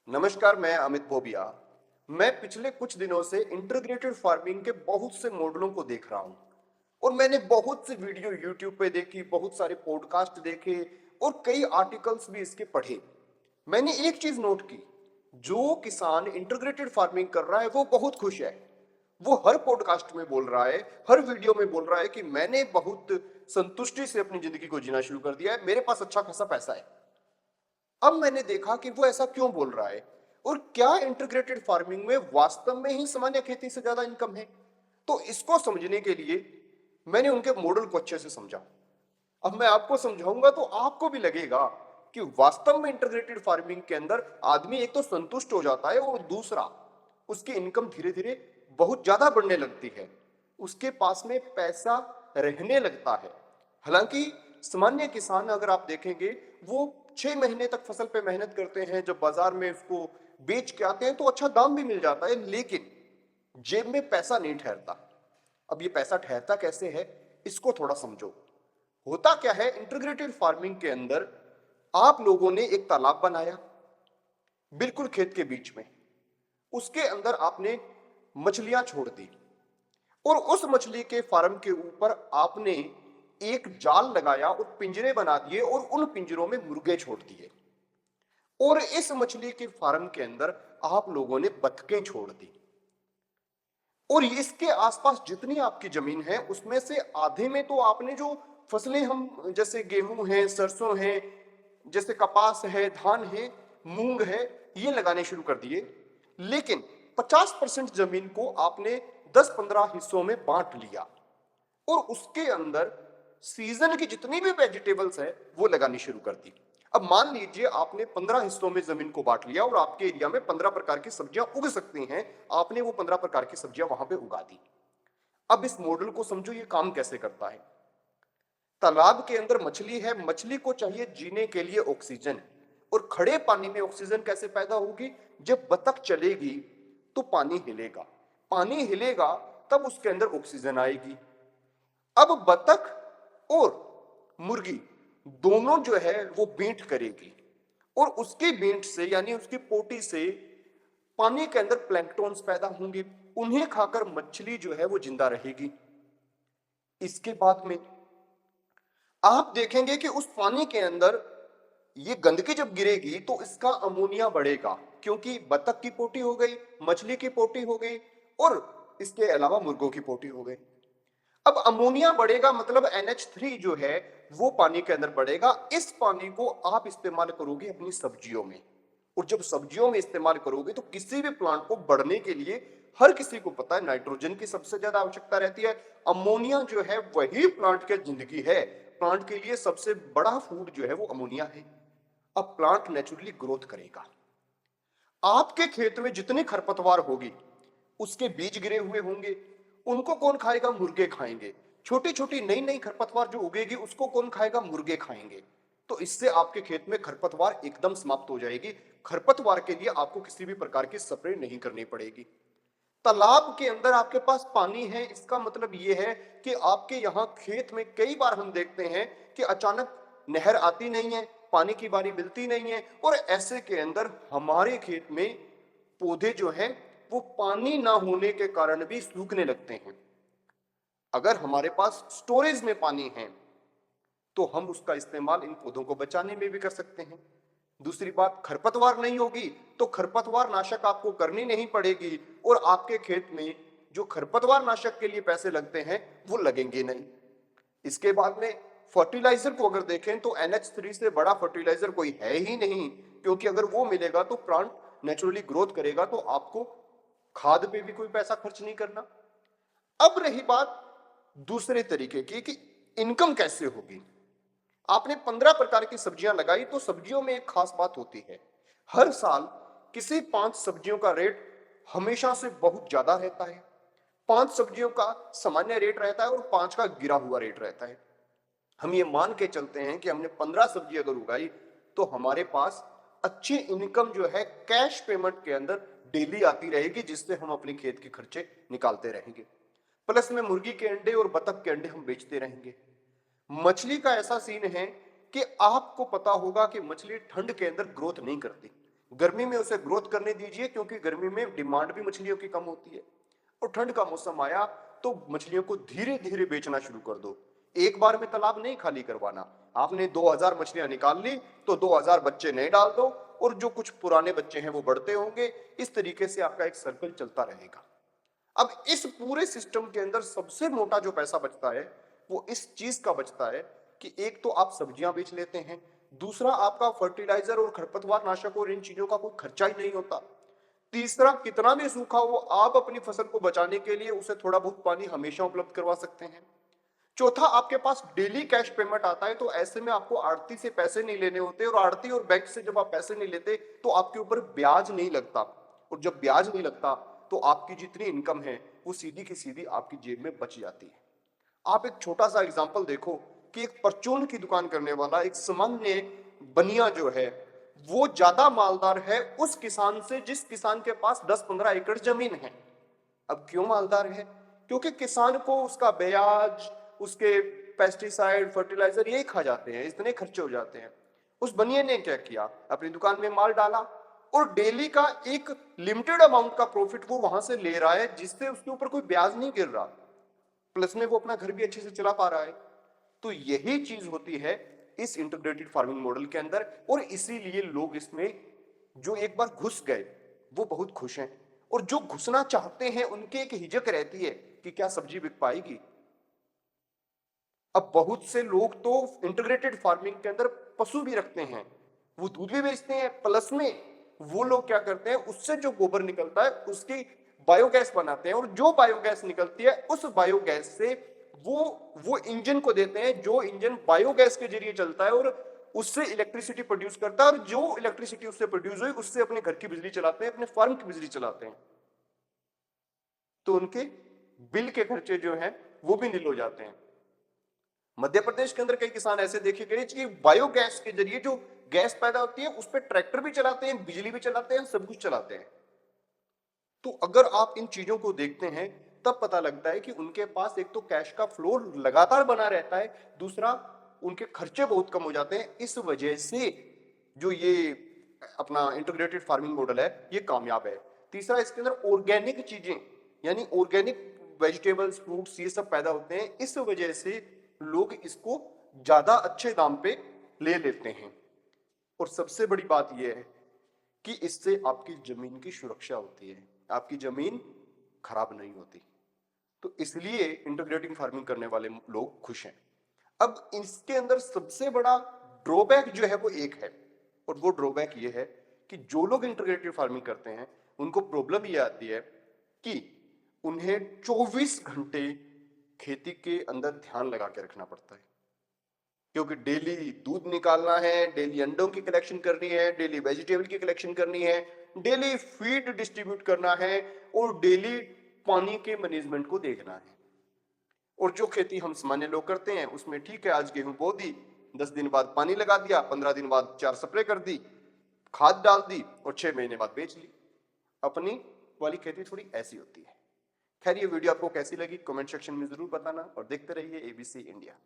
नमस्कार, मैं अमित भोबिया। मैं पिछले कुछ दिनों से इंटीग्रेटेड फार्मिंग के बहुत से मॉडलों को देख रहा हूं और मैंने बहुत सी वीडियो यूट्यूब पे देखी, बहुत सारे पॉडकास्ट देखे और कई आर्टिकल्स भी इसके पढ़े। मैंने एक चीज नोट की, जो किसान इंटीग्रेटेड फार्मिंग कर रहा है वो बहुत खुश है। वो हर पॉडकास्ट में बोल रहा है, हर वीडियो में बोल रहा है कि मैंने बहुत संतुष्टि से अपनी जिंदगी को जीना शुरू कर दिया है, मेरे पास अच्छा खासा पैसा है। अब मैंने देखा कि वो ऐसा क्यों बोल रहा है और क्या इंटीग्रेटेड फार्मिंग में वास्तव में ही सामान्य खेती से ज्यादा इनकम है। तो इसको समझने के लिए मैंने उनके मॉडल को अच्छे से समझा। अब मैं आपको समझाऊंगा तो आपको भी लगेगा कि वास्तव में इंटीग्रेटेड फार्मिंग के अंदर आदमी एक तो संतुष्ट हो जाता है और दूसरा उसकी इनकम धीरे धीरे बहुत ज्यादा बढ़ने लगती है, उसके पास में पैसा रहने लगता है। हालांकि सामान्य किसान अगर आप देखेंगे, वो 6 महीने तक फसल पे मेहनत करते हैं, जब बाजार में उसको बेच के आते हैं तो अच्छा दाम भी मिल जाता है, लेकिन जेब में पैसा नहीं ठहरता। अब ये पैसा ठहरता कैसे है, इसको थोड़ा समझो। होता क्या है, इंटीग्रेटेड फार्मिंग के अंदर आप लोगों ने एक तालाब बनाया बिल्कुल खेत के बीच में, उसके अंदर आपने मछलियां छोड़ दी और उस मछली के फार्म के ऊपर आपने एक जाल लगाया और पिंजरे बना दिए और उन पिंजरों में मुर्गे छोड़ दिए और इस मछली के फार्म के अंदर आप लोगों ने बतखें छोड़ दी और इसके आसपास जितनी आपकी जमीन है उसमें से आधे में तो आपने जो फसलें, हम जैसे गेहूं है, सरसों है, जैसे कपास है, धान है, मूंग है, ये लगाने शुरू कर दिए। लेकिन 50% जमीन को आपने 10-15 हिस्सों में बांट लिया और उसके अंदर सीजन की जितनी भी वेजिटेबल्स है वो लगानी शुरू कर दी। अब मान लीजिए आपने 15 हिस्सों में जमीन को बांट लिया और आपके एरिया में 15 प्रकार की सब्जियां उग सकती हैं, आपने वो 15 प्रकार की सब्जियां वहां पे उगा दी। अब इस मॉडल को समझो, ये काम कैसे करता है। तालाब के अंदर मछली है, मछली को चाहिए जीने के लिए ऑक्सीजन, और खड़े पानी में ऑक्सीजन कैसे पैदा होगी, जब बतख चलेगी तो पानी हिलेगा, पानी हिलेगा तब उसके अंदर ऑक्सीजन आएगी। अब बतख और मुर्गी दोनों जो है वो बींट करेगी और उसके बींट से यानी उसकी पोटी से पानी के अंदर प्लैंकटॉन्स पैदा होंगे, उन्हें खाकर मछली जो है वो जिंदा रहेगी। इसके बाद में आप देखेंगे कि उस पानी के अंदर ये गंदगी जब गिरेगी तो इसका अमोनिया बढ़ेगा, क्योंकि बतख की पोटी हो गई, मछली की पोटी हो गई और इसके अलावा मुर्गों की पोटी हो गई। अब अमोनिया बढ़ेगा मतलब NH3 जो है वो पानी के अंदर बढ़ेगा। इस पानी को आप इस्तेमाल करोगे अपनी सब्जियों में, और जब सब्जियों में इस्तेमाल करोगे तो किसी भी प्लांट को बढ़ने के लिए, हर किसी को पता है नाइट्रोजन की सबसे ज्यादा आवश्यकता रहती है। अमोनिया जो है वही प्लांट की जिंदगी है, प्लांट के लिए सबसे बड़ा फूड जो है वो अमोनिया है। अब प्लांट नेचुरली ग्रोथ करेगा। आपके खेत में जितनी खरपतवार होगी, उसके बीज गिरे हुए होंगे, उनको कौन खाएगा, मुर्गे खाएंगे। छोटी छोटी नई नई खरपतवार जो उगेगी उसको कौन खाएगा, मुर्गे खाएंगे। तो इससे आपके खेत में खरपतवार एकदम समाप्त हो जाएगी। खरपतवार के लिए आपको किसी भी प्रकार की स्प्रे नहीं करनी पड़ेगी। तालाब के अंदर आपके पास पानी है, इसका मतलब यह है कि आपके यहाँ खेत में कई बार हम देखते हैं कि अचानक नहर आती नहीं है, पानी की बारी मिलती नहीं है, और ऐसे के अंदर हमारे खेत में पौधे जो हैं वो पानी ना होने के कारण भी सूखने लगते हैं। अगर हमारे पास स्टोरेज में पानी है तो हम उसका इस्तेमाल इन पौधों को बचाने में भी कर सकते हैं। दूसरी बात, खरपतवार नहीं होगी तो खरपतवार नाशक आपको करनी नहीं पड़ेगी और आपके खेत में जो खरपतवार नाशक के लिए पैसे लगते हैं वो लगेंगे नहीं। इसके बाद में फर्टिलाइजर को अगर देखें तो NH3 से बड़ा फर्टिलाइजर कोई है ही नहीं, क्योंकि अगर वो मिलेगा तो प्लांट नेचुरली ग्रोथ करेगा, तो आपको खाद पे भी कोई पैसा खर्च नहीं करना। अब रही बात दूसरे तरीके की कि इनकम कैसे होगी। आपने 15 प्रकार की सब्जियां लगाई, तो सब्जियों में एक खास बात होती है, हर साल किसी 5 सब्जियों का रेट हमेशा से बहुत ज्यादा रहता है। 5 सब्जियों का सामान्य रेट रहता है और 5 का गिरा हुआ रेट रहता है। हम ये मान के चलते हैं कि हमने 15 सब्जी अगर उगाई तो हमारे पास अच्छी इनकम जो है कैश पेमेंट के अंदर डेली आती रहेगी, जिससे हम अपने खेत के खर्चे निकालते रहेंगे। प्लस में मुर्गी के अंडे और बतख के अंडे हम बेचते रहेंगे। मछली का ऐसा सीन है कि आपको पता होगा कि मछली ठंड के अंदर ग्रोथ नहीं करती, गर्मी में उसे ग्रोथ करने दीजिए, क्योंकि गर्मी में डिमांड भी मछलियों की कम होती है। और ठंड का मौसम आया तो मछलियों को धीरे धीरे बेचना शुरू कर दो। एक बार में तालाब नहीं खाली करवाना। आपने 2000 मछलियां निकाल ली तो 2000 बच्चे नए डाल दो, और जो कुछ पुराने बच्चे हैं वो बढ़ते होंगे। इस तरीके से आपका एक सर्कल चलता रहेगा। अब इस पूरे सिस्टम के अंदर सबसे मोटा जो पैसा बचता है वो इस चीज का बचता है कि एक तो आप सब्जियां बेच लेते हैं, दूसरा आपका फर्टिलाइजर और खरपतवार नाशक और इन चीजों का कोई खर्चा ही नहीं होता, तीसरा कितना भी सूखा हो आप अपनी फसल को बचाने के लिए उसे थोड़ा बहुत पानी हमेशा उपलब्ध करवा सकते हैं, चौथा आपके पास डेली कैश पेमेंट आता है, तो ऐसे में आपको आड़ती से पैसे नहीं लेने होते, और आड़ती और बैंक से जब आप पैसे नहीं लेते तो आपके ऊपर ब्याज नहीं लगता, और जब ब्याज नहीं लगता तो आपकी जितनी इनकम है वो सीधी की सीधी आपकी जेब में बच जाती है। आप एक छोटा सा एग्जांपल देखो कि एक परचून की दुकान करने वाला एक सामान्य बनिया जो है वो ज्यादा मालदार है उस किसान से जिस किसान के पास 10-15 एकड़ जमीन है। अब क्यों मालदार है? क्योंकि किसान को उसका ब्याज, उसके पेस्टिसाइड, फर्टिलाइजर यही खा जाते हैं, इतने खर्चे हो जाते हैं। उस बनिए ने क्या किया, अपनी दुकान में माल डाला और डेली का एक लिमिटेड अमाउंट का प्रॉफिट वो वहां से ले रहा है, जिससे उसके ऊपर कोई ब्याज नहीं गिर रहा, प्लस में वो अपना घर भी अच्छे से चला पा रहा है। तो यही चीज होती है इस इंटीग्रेटेड फार्मिंग मॉडल के अंदर, और इसीलिए लोग इसमें जो एक बार घुस गए वो बहुत खुश हैं, और जो घुसना चाहते हैं उनके एक हिचक रहती है कि क्या सब्जी बिक पाएगी। अब बहुत से लोग तो इंटीग्रेटेड फार्मिंग के अंदर पशु भी रखते हैं, वो दूध भी बेचते हैं, प्लस में वो लोग क्या करते हैं उससे जो गोबर निकलता है उसकी बायोगैस बनाते हैं, और जो बायोगैस निकलती है उस बायोगैस से वो इंजन को देते हैं, जो इंजन बायोगैस के जरिए चलता है और उससे इलेक्ट्रिसिटी प्रोड्यूस करता है, और जो इलेक्ट्रिसिटी उससे प्रोड्यूस हुई उससे अपने घर की बिजली चलाते हैं, अपने फार्म की बिजली चलाते हैं। तो उनके बिल के खर्चे जो हैं वो भी नील हो जाते हैं। मध्य प्रदेश के अंदर कई किसान ऐसे देखे गए कि बायोगैस के जरिए जो गैस पैदा होती है उस पर ट्रैक्टर भी चलाते हैं, बिजली भी चलाते हैं, सब कुछ चलाते हैं। तो अगर आप इन चीजों को देखते हैं तब पता लगता है कि उनके पास एक तो कैश का फ्लो लगातार बना रहता है, दूसरा उनके खर्चे बहुत कम हो जाते हैं। इस वजह से जो ये अपना इंटीग्रेटेड फार्मिंग मॉडल है ये कामयाब है। तीसरा, इसके अंदर ऑर्गेनिक चीजें यानी ऑर्गेनिक वेजिटेबल्स, फ्रूट्स ये सब पैदा होते हैं, इस वजह से लोग इसको ज्यादा अच्छे दाम पे ले लेते हैं। और सबसे बड़ी बात यह है कि इससे आपकी जमीन की सुरक्षा होती है, आपकी जमीन खराब नहीं होती। तो इसलिए इंटीग्रेटिंग फार्मिंग करने वाले लोग खुश हैं। अब इसके अंदर सबसे बड़ा ड्रॉबैक जो है वो एक है, और वो ड्रॉबैक ये है कि जो लोग इंटीग्रेटेड फार्मिंग करते हैं उनको प्रॉब्लम ये आती है कि उन्हें 24 घंटे खेती के अंदर ध्यान लगा के रखना पड़ता है, क्योंकि डेली दूध निकालना है, डेली अंडों की कलेक्शन करनी है, डेली वेजिटेबल की कलेक्शन करनी है, डेली फीड डिस्ट्रीब्यूट करना है, और डेली पानी के मैनेजमेंट को देखना है। और जो खेती हम सामान्य लोग करते हैं उसमें ठीक है, आज गेहूं बो दी, 10 दिन बाद पानी लगा दिया, 15 दिन बाद 4 स्प्रे कर दी, खाद डाल दी, और 6 महीने बाद बेच ली। अपनी वाली खेती थोड़ी ऐसी होती है। खैर, ये वीडियो आपको कैसी लगी कमेंट सेक्शन में जरूर बताना, और देखते रहिए एबीसी इंडिया।